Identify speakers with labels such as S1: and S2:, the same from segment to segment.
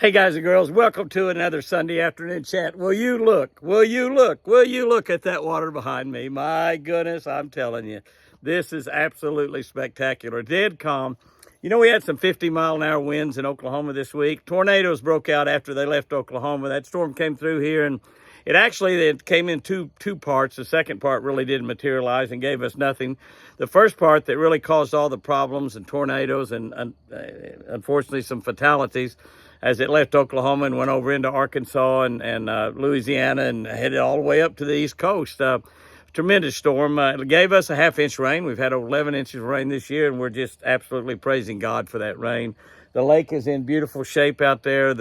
S1: Hey guys and girls, welcome to another Sunday afternoon chat. Will you look? Will you look? Will you look at that water behind me? My goodness, I'm telling you, this is absolutely spectacular. Dead calm. You know, we had some 50-mile-an-hour winds in Oklahoma this week. Tornadoes broke out after they left Oklahoma. That storm came through here, and it came in two parts. The second part really didn't materialize and gave us nothing. The first part that really caused all the problems and tornadoes and unfortunately some fatalities as it left Oklahoma and went over into Arkansas and Louisiana and headed all the way up to the East Coast. Tremendous storm. It gave us a half-inch rain. We've had over 11 inches of rain this year, and we're just absolutely praising God for that rain. The lake is in beautiful shape out there.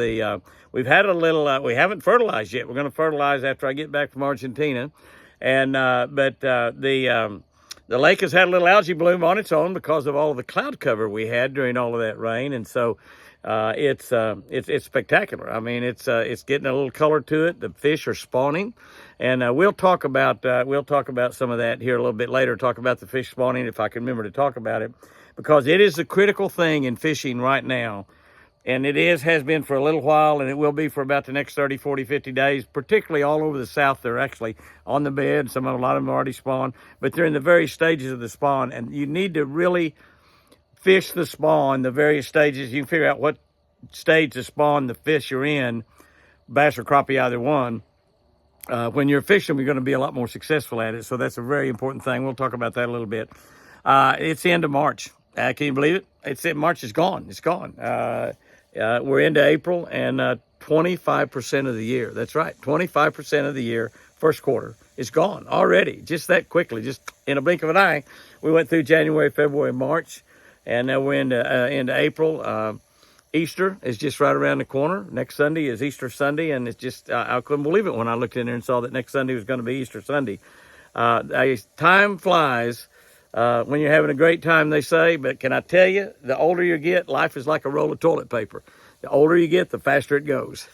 S1: We've had a little. We haven't fertilized yet. We're going to fertilize after I get back from Argentina, and the lake has had a little algae bloom on its own because of all of the cloud cover we had during all of that rain, and so it's spectacular. I mean, it's getting a little color to it. The fish are spawning, and we'll talk about some of that here a little bit later. Talk about the fish spawning if I can remember to talk about it, because it is the critical thing in fishing right now. And has been for a little while, and it will be for about the next 30, 40, 50 days, particularly all over the south. They're actually on the bed. A lot of them already spawned, but they're in the very stages of the spawn, and you need to really fish the spawn, the various stages. You can figure out what stage of spawn the fish are in, bass or crappie, either one. When you're fishing, you're going to be a lot more successful at it, so that's a very important thing. We'll talk about that a little bit. It's the end of March. Can you believe it? March is gone. It's gone. We're into April, and 25% of the year, that's right, 25% of the year, first quarter, is gone already, just that quickly, just in a blink of an eye. We went through January, February, March, and now we're into April. Easter is just right around the corner. Next Sunday is Easter Sunday, and it's just, I couldn't believe it when I looked in there and saw that next Sunday was going to be Easter Sunday. Time flies when you're having a great time, they say, but can I tell you, the older you get, life is like a roll of toilet paper. The older you get, the faster it goes.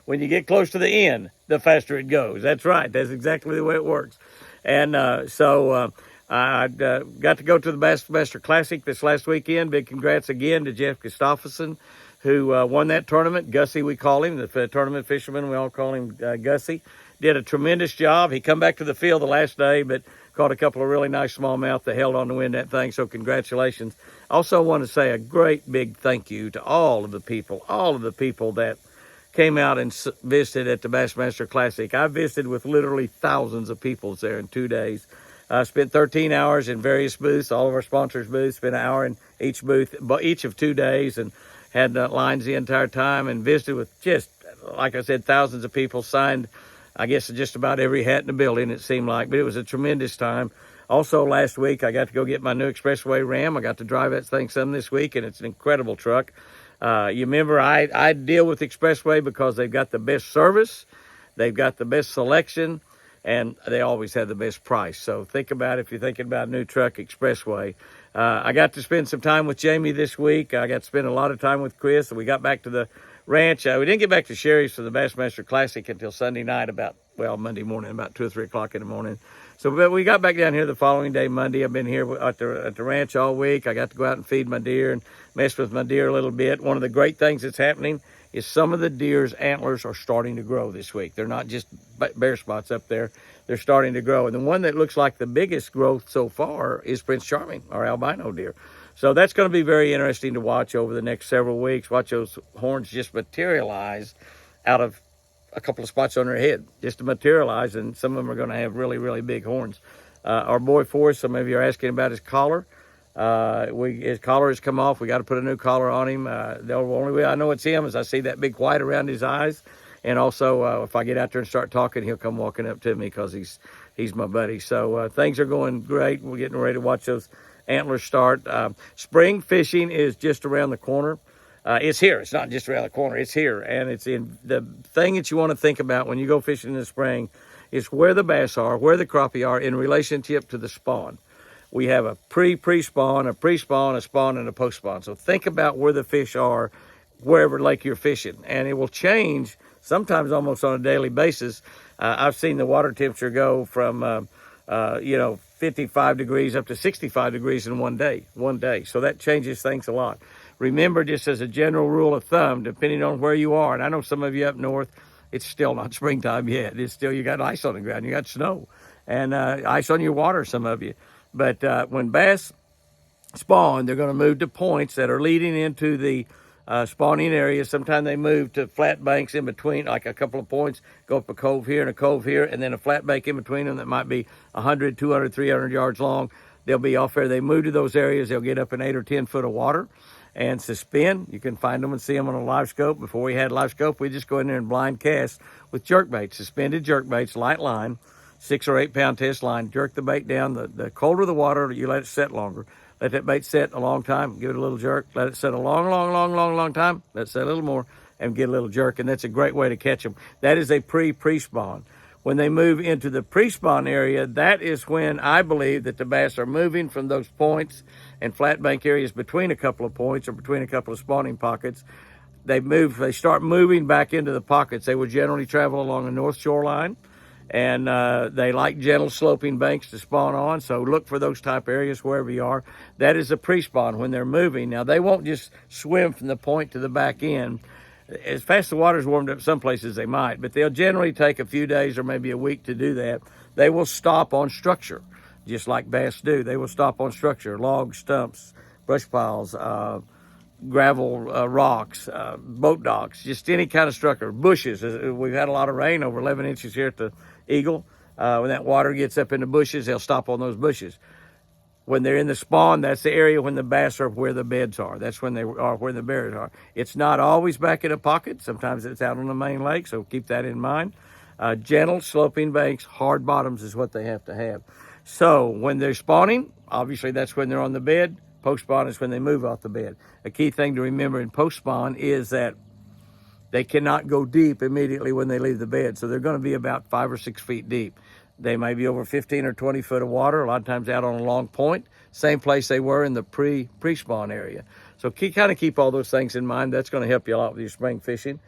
S1: When you get close to the end, the faster it goes. That's right. That's exactly the way it works. And so I got to go to the Bassmaster Classic this last weekend. Big congrats again to Jeff Gustafson, who won that tournament. Gussie, we call him, the tournament fisherman. We all call him Gussie. Did a tremendous job. He come back to the field the last day, but caught a couple of really nice smallmouth that held on to win that thing, so congratulations. Also want to say a great big thank you to all of the people that came out and visited at the Bassmaster Classic. I visited with literally thousands of people there in 2 days. I spent 13 hours in various booths, all of our sponsors' booths, spent an hour in each booth, each of 2 days, and had lines the entire time, and visited with just, like I said, thousands of people, signed, I guess, just about every hat in the building, it seemed like, but it was a tremendous time. Also, last week, I got to go get my new Expressway Ram. I got to drive that thing some this week, and it's an incredible truck. You remember, I deal with Expressway because they've got the best service, they've got the best selection, and they always have the best price. So think about it if you're thinking about a new truck, Expressway. I got to spend some time with Jamie this week. I got to spend a lot of time with Chris. We got back to the ranch. We didn't get back to Sherry's for the Bassmaster Classic until Sunday night, Monday morning, about 2 or 3 o'clock in the morning. So but we got back down here the following day, Monday. I've been here at the ranch all week. I got to go out and feed my deer and mess with my deer a little bit. One of the great things that's happening is some of the deer's antlers are starting to grow this week. They're not just bare spots up there. They're starting to grow. And the one that looks like the biggest growth so far is Prince Charming, our albino deer. So that's going to be very interesting to watch over the next several weeks. Watch those horns just materialize out of a couple of spots on their head, just to materialize, and some of them are going to have really, really big horns. Our boy Forrest, some of you are asking about his collar. His collar has come off. We got to put a new collar on him. The only way I know it's him is I see that big white around his eyes. And also, if I get out there and start talking, he'll come walking up to me because he's my buddy. So things are going great. We're getting ready to watch those antlers start. Spring fishing is just around the corner. It's here. It's not just around the corner. It's here. And it's in the thing that you want to think about when you go fishing in the spring is where the bass are, where the crappie are in relationship to the spawn. We have a pre-spawn, a pre-spawn, a spawn, and a post-spawn. So think about where the fish are, wherever lake you're fishing. And it will change sometimes almost on a daily basis. I've seen the water temperature go from, 55 degrees up to 65 degrees in one day. So that changes things a lot. remember, just as a general rule of thumb, depending on where you are, and I know some of you up north, it's still not springtime yet. It's still, you got ice on the ground, you got snow, and ice on your water, some of you. But when bass spawn, they're going to move to points that are leading into the spawning area. Sometimes they move to flat banks in between, like a couple of points, go up a cove here and a cove here, and then a flat bank in between them that might be 100, 200, 300 yards long. They'll be off there. They move to those areas. They'll get up in 8 or 10 foot of water and suspend. You can find them and see them on a live scope. Before we had live scope, we just go in there and blind cast with jerk baits, suspended jerk baits, light line, 6 or 8 pound test line. Jerk the bait down. The colder the water, you let it set longer. Let that bait set a long time. Give it a little jerk. Let it set a long time. Let it set a little more and get a little jerk. And that's a great way to catch them. That is a pre-spawn. When they move into the pre-spawn area, that is when I believe that the bass are moving from those points and flat bank areas between a couple of points or between a couple of spawning pockets. They start moving back into the pockets. They will generally travel along the north shoreline, and they like gentle sloping banks to spawn on. So look for those type areas wherever you are. That is a pre-spawn when they're moving. Now, they won't just swim from the point to the back end. As fast as the water's warmed up, some places they might, but they'll generally take a few days or maybe a week to do that. They will stop on structure, just like bass do. They will stop on structure, logs, stumps, brush piles, gravel, rocks, boat docks, just any kind of structure, bushes. We've had a lot of rain, over 11 inches here at the Eagle. When that water gets up in the bushes, they'll stop on those bushes. When they're in the spawn, that's the area when the bass are where the beds are. That's when they are where the bears are. It's not always back in a pocket. Sometimes it's out on the main lake, so keep that in mind. Gentle sloping banks, hard bottoms is what they have to have. So when they're spawning, obviously that's when they're on the bed. Post-spawn is when they move off the bed. A key thing to remember in post-spawn is that they cannot go deep immediately when they leave the bed. So they're going to be about 5 or 6 feet deep. They may be over 15 or 20 foot of water, a lot of times out on a long point, same place they were in the pre-spawn area. So kind of keep all those things in mind. That's going to help you a lot with your spring fishing.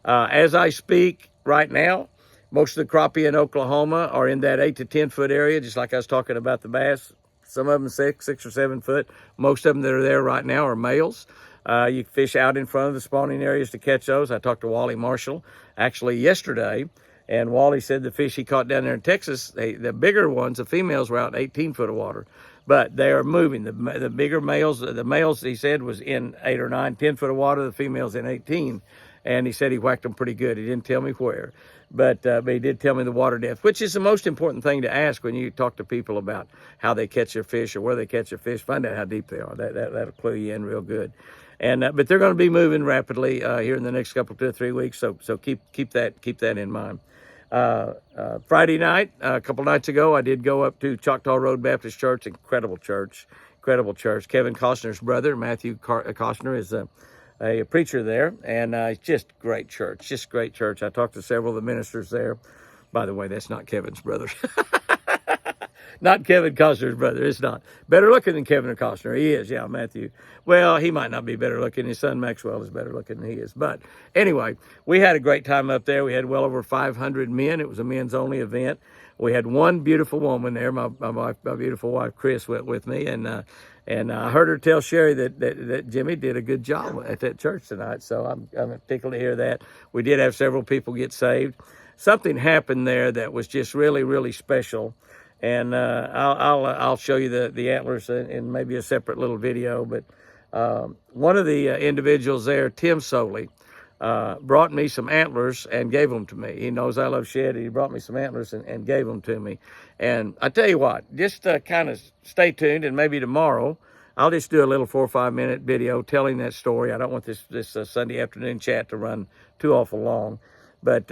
S1: As I speak right now, most of the crappie in Oklahoma are in that 8 to 10 foot area, just like I was talking about the bass. Some of them 6 or 7 foot. Most of them that are there right now are males. You fish out in front of the spawning areas to catch those. I talked to Wally Marshall actually yesterday, and Wally said the fish he caught down there in Texas, the bigger ones, the females were out in 18 foot of water. But they are moving. The bigger males, the males he said was in 8 or 9, 10 foot of water, the females in 18. And he said he whacked them pretty good. He didn't tell me where, but he did tell me the water depth, which is the most important thing to ask when you talk to people about how they catch their fish or where they catch their fish. Find out how deep they are. That'll clue you in real good. And but they're going to be moving rapidly here in the next couple 2 or 3 weeks. So keep that in mind. Friday night, a couple nights ago, I did go up to Choctaw Road Baptist Church. Incredible church. Kevin Costner's brother, Matthew Costner, is a preacher there, and it's just great church. I talked to several of the ministers there. By the way, that's not Kevin's brother. Not Kevin Costner's brother. It's not. Better looking than Kevin Costner. He is, yeah, Matthew. Well, he might not be better looking. His son Maxwell is better looking than he is. But anyway, we had a great time up there. We had well over 500 men. It was a men's only event. We had one beautiful woman there. My beautiful wife, Chris, went with me. And I heard her tell Sherry that Jimmy did a good job at that church tonight. So I'm tickled to hear that. We did have several people get saved. Something happened there that was just really, really special. And I'll show you the antlers in maybe a separate little video. But one of the individuals there, Tim Soley, brought me some antlers and gave them to me. He knows I love shed. He brought me some antlers and gave them to me. And I tell you what, just kind of stay tuned, and maybe tomorrow I'll just do a little 4 or 5 minute video telling that story. I don't want this Sunday afternoon chat to run too awful long. But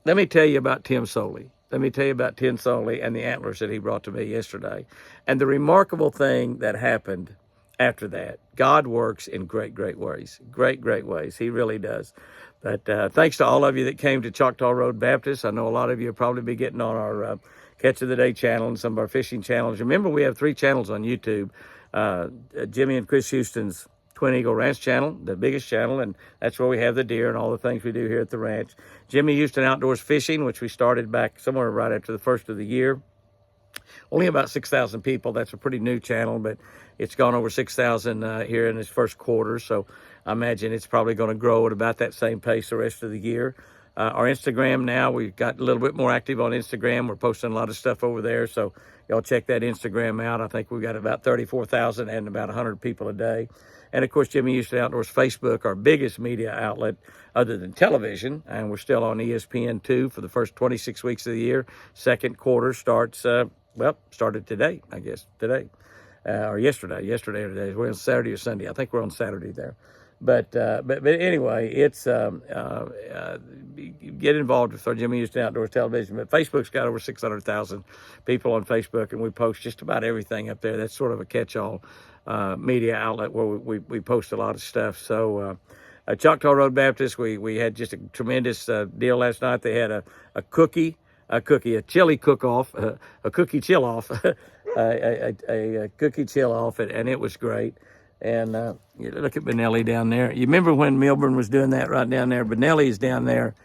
S1: let me tell you about Tim Soley. Let me tell you about Tim Soley and the antlers that he brought to me yesterday. And the remarkable thing that happened after that. God works in great, great ways. Great, great ways. He really does. But thanks to all of you that came to Choctaw Road Baptist. I know a lot of you will probably be getting on our Catch of the Day channel and some of our fishing channels. Remember, we have 3 channels on YouTube. Jimmy and Chris Houston's Twin Eagle Ranch channel, the biggest channel, and that's where we have the deer and all the things we do here at the ranch. Jimmy Houston Outdoors Fishing, which we started back somewhere right after the first of the year. only about 6,000 people. That's a pretty new channel, but it's gone over 6,000 here in its first quarter. So I imagine it's probably going to grow at about that same pace the rest of the year. Our Instagram now, we've got a little bit more active on Instagram. We're posting a lot of stuff over there. So y'all check that Instagram out. I think we've got about 34,000 and about 100 people a day. And of course, Jimmy Houston Outdoors Facebook, our biggest media outlet other than television. And we're still on ESPN2 for the first 26 weeks of the year. Second quarter starts, started today, I guess, today. Or yesterday or today. We're on Saturday or Sunday. I think we're on Saturday there. But anyway, it's get involved with our Jimmy Houston Outdoors television. But Facebook's got over 600,000 people on Facebook, and we post just about everything up there. That's sort of a catch-all media outlet where we post a lot of stuff. So Choctaw Road Baptist, we had just a tremendous deal last night. They had a chili cook-off, a cookie chill-off, a cookie chill-off, and it was great. And look at Benelli down there. You remember when Milburn was doing that right down there? Benelli is down there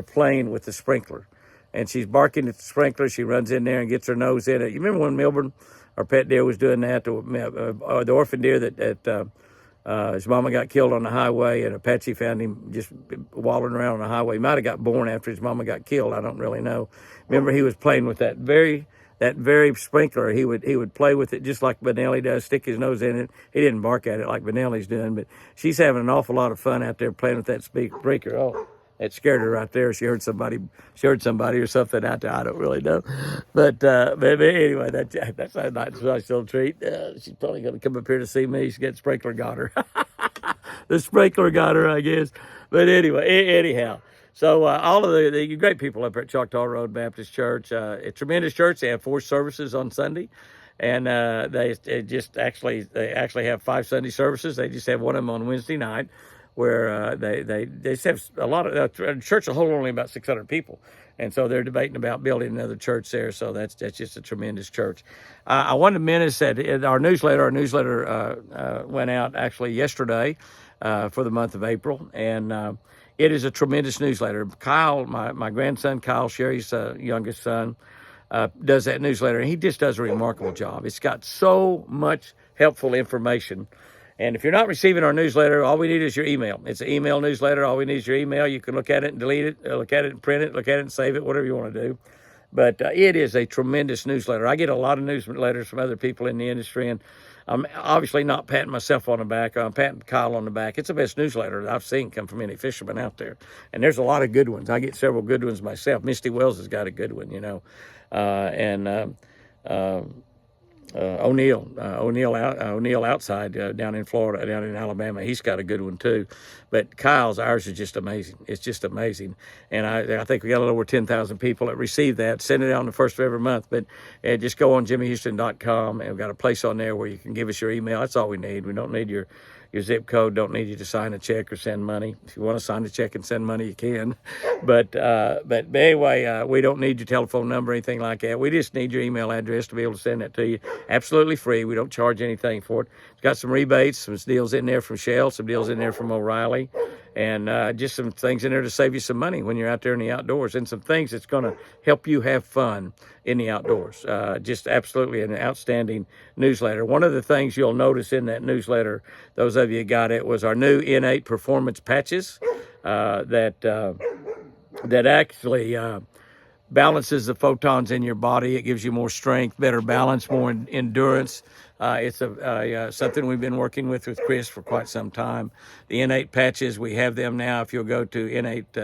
S1: playing with the sprinkler. And she's barking at the sprinkler. She runs in there and gets her nose in it. You remember when Milburn, our pet deer, was doing that? The orphan deer that his mama got killed on the highway, and Apache found him just wallowing around on the highway. He might have got born after his mama got killed. I don't really know. Remember, he was playing with that very sprinkler. He would play with it just like Benelli does, stick his nose in it. He didn't bark at it like Benelli's doing, but she's having an awful lot of fun out there playing with that sprinkler. Oh, it scared her right there. She heard somebody or something out there. I don't really know, but anyway, that's a nice little treat. She's probably going to come up here to see me. She got sprinkler got her. The sprinkler got her, I guess. But anyway, anyhow. So all of the great people up at Choctaw Road Baptist Church, a tremendous church. They have 4 services on Sunday, and they actually have 5 Sunday services. They just have one of them on Wednesday night, where they just have a lot of church will hold only about 600 people, and so they're debating about building another church there. So that's just a tremendous church. I wanted to mention that our newsletter went out actually yesterday for the month of April, and it is a tremendous newsletter. Kyle, my grandson, Kyle, Sherry's youngest son, does that newsletter, and he just does a remarkable job. It's got so much helpful information. And if you're not receiving our newsletter, all we need is your email. It's an email newsletter. All we need is your email. You can look at it and delete it, look at it and print it, look at it and save it, whatever you want to do. But it is a tremendous newsletter. I get a lot of newsletters from other people in the industry, and I'm obviously not patting myself on the back. I'm patting Kyle on the back. It's the best newsletter that I've seen come from any fisherman out there. And there's a lot of good ones. I get several good ones myself. Misty Wells has got a good one, O'Neill outside down in Florida, down in Alabama. He's got a good one too. But ours is just amazing. It's just amazing. And I think we got a little over 10,000 people that receive that. Send it out on the first of every month. But just go on jimmyhouston.com, and we've got a place on there where you can give us your email. That's all we need. We don't need your zip code. Don't need you to sign a check or send money. If you want to sign a check and send money, you can. But anyway, we don't need your telephone number or anything like that. We just need your email address to be able to send that to you. Absolutely free. We don't charge anything for it. It's got some rebates, some deals in there from Shell, some deals in there from O'Reilly, and just some things in there to save you some money when you're out there in the outdoors, and some things that's going to help you have fun in the outdoors. Just absolutely an outstanding newsletter. One of the things you'll notice in that newsletter, those of you who got it, was our new Innate Performance patches that actually balances the photons in your body. It gives you more strength, better balance, more endurance. It's something we've been working with Chris for quite some time. The Innate patches, we have them now. If you'll go to Innate,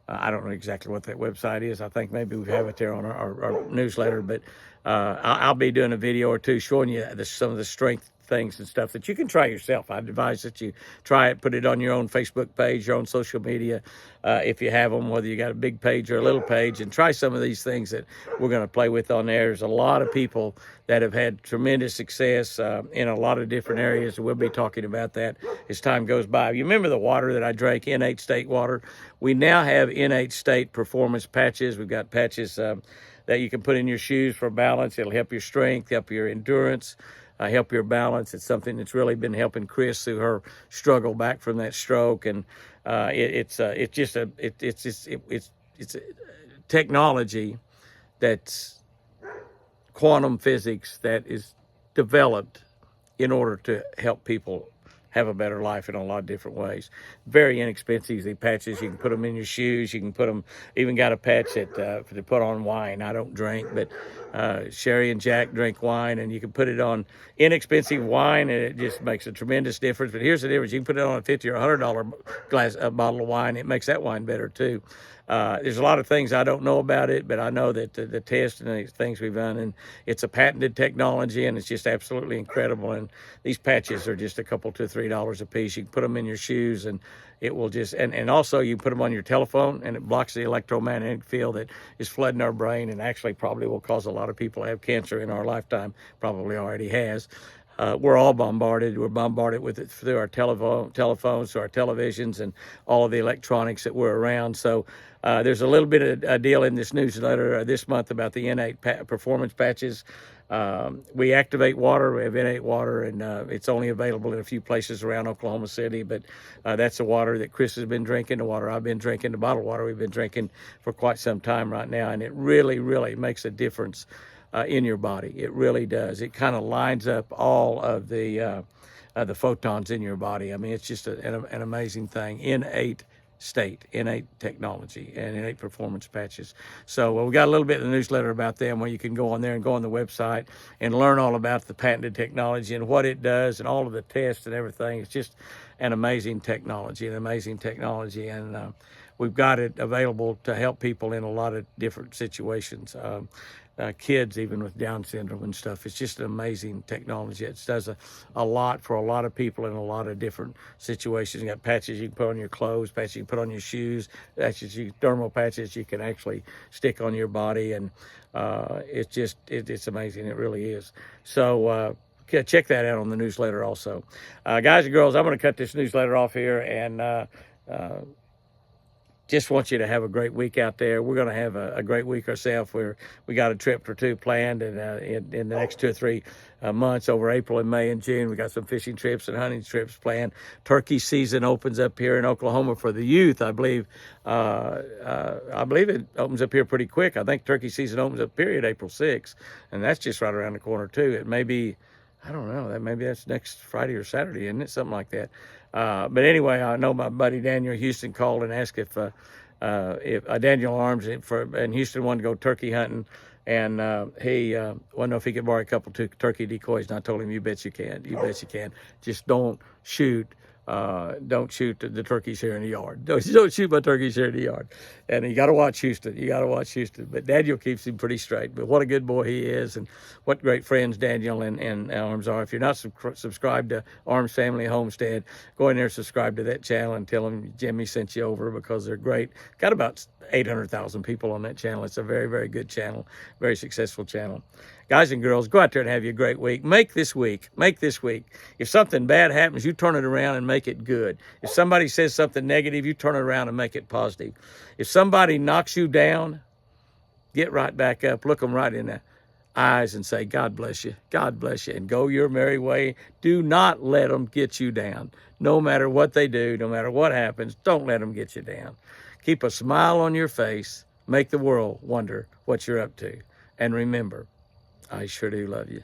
S1: I don't know exactly what that website is. I think maybe we have it there on our newsletter, but I'll be doing a video or two showing you some of the strength things and stuff that you can try yourself. I'd advise that you try it, put it on your own Facebook page, your own social media, if you have them, whether you got a big page or a little page, and try some of these things that we're going to play with on there. There's a lot of people that have had tremendous success in a lot of different areas. We'll be talking about that as time goes by. You remember the water that I drank, Innate State water? We now have Innate State Performance patches. We've got patches that you can put in your shoes for balance. It'll help your strength, help your endurance, help your balance. It's something that's really been helping Chris through her struggle back from that stroke, and it's technology that's quantum physics that is developed in order to help people have a better life in a lot of different ways. Very inexpensive. The patches, you can put them in your shoes. You can put them, even got a patch that to put on wine. I don't drink, but Sherry and Jack drink wine, and you can put it on inexpensive wine, and it just makes a tremendous difference. But here's the difference. You can put it on a $50 or $100 bottle of wine. It makes that wine better too. There's a lot of things I don't know about it, but I know that the test and the things we've done, and it's a patented technology, and it's just absolutely incredible. And these patches are just a couple, $2 or $3 a piece. You can put them in your shoes, and it will just, and also you put them on your telephone, and it blocks the electromagnetic field that is flooding our brain, and actually probably will cause a lot of people to have cancer in our lifetime, probably already has. We're all bombarded. We're bombarded with it through our telephones, through our televisions, and all of the electronics that we're around. So there's a little bit of a deal in this newsletter this month about the Innate performance patches. We activate water. We have Innate water, and it's only available in a few places around Oklahoma City. But that's the water that Chris has been drinking, the water I've been drinking, the bottled water we've been drinking for quite some time right now. And it really, really makes a difference in your body. It really does. It kind of lines up all of the photons in your body. I mean, it's just an amazing thing. Innate technology, and Innate performance patches. So we got a little bit in the newsletter about them, where you can go on there and go on the website and learn all about the patented technology and what it does and all of the tests and everything. It's just an amazing technology, and we've got it available to help people in a lot of different situations. Kids, even with Down syndrome and stuff. It's just an amazing technology. It does a lot for a lot of people in a lot of different situations. You got patches you can put on your clothes, patches you can put on your shoes, thermal patches you can actually stick on your body, and it's amazing. It really is. So check that out on the newsletter also. Guys and girls, I'm going to cut this newsletter off here, and just want you to have a great week out there. We're going to have a great week ourselves. We got a trip or two planned, and in the next 2 or 3 months, over April and May and June, we got some fishing trips and hunting trips planned. Turkey season opens up here in Oklahoma for the youth. I believe it opens up here pretty quick. I think turkey season opens up period April 6th, and that's just right around the corner too. It may be, I don't know, maybe that's next Friday or Saturday, isn't it? Something like that. But anyway, I know my buddy Daniel Houston called and asked if Daniel Arms in Houston wanted to go turkey hunting, and he wanted to know if he could borrow a couple turkey decoys. And I told him, you bet you can. You bet you can. Just don't shoot. Don't shoot the turkeys here in the yard. Don't shoot my turkeys here in the yard. And you got to watch Houston. But Daniel keeps him pretty straight. But what a good boy he is, and what great friends Daniel and Arms are. If you're not subscribed to Arms Family Homestead, go in there and subscribe to that channel and tell them Jimmy sent you over, because they're great. Got about 800,000 people on that channel. It's a very, very good channel, very successful channel. Guys and girls, go out there and have you a great week. Make this week. If something bad happens, you turn it around and make it good. If somebody says something negative, you turn it around and make it positive. If somebody knocks you down, get right back up, look them right in the eyes and say, God bless you, and go your merry way. Do not let them get you down. No matter what they do, no matter what happens, don't let them get you down. Keep a smile on your face. Make the world wonder what you're up to. And remember, I sure do love you.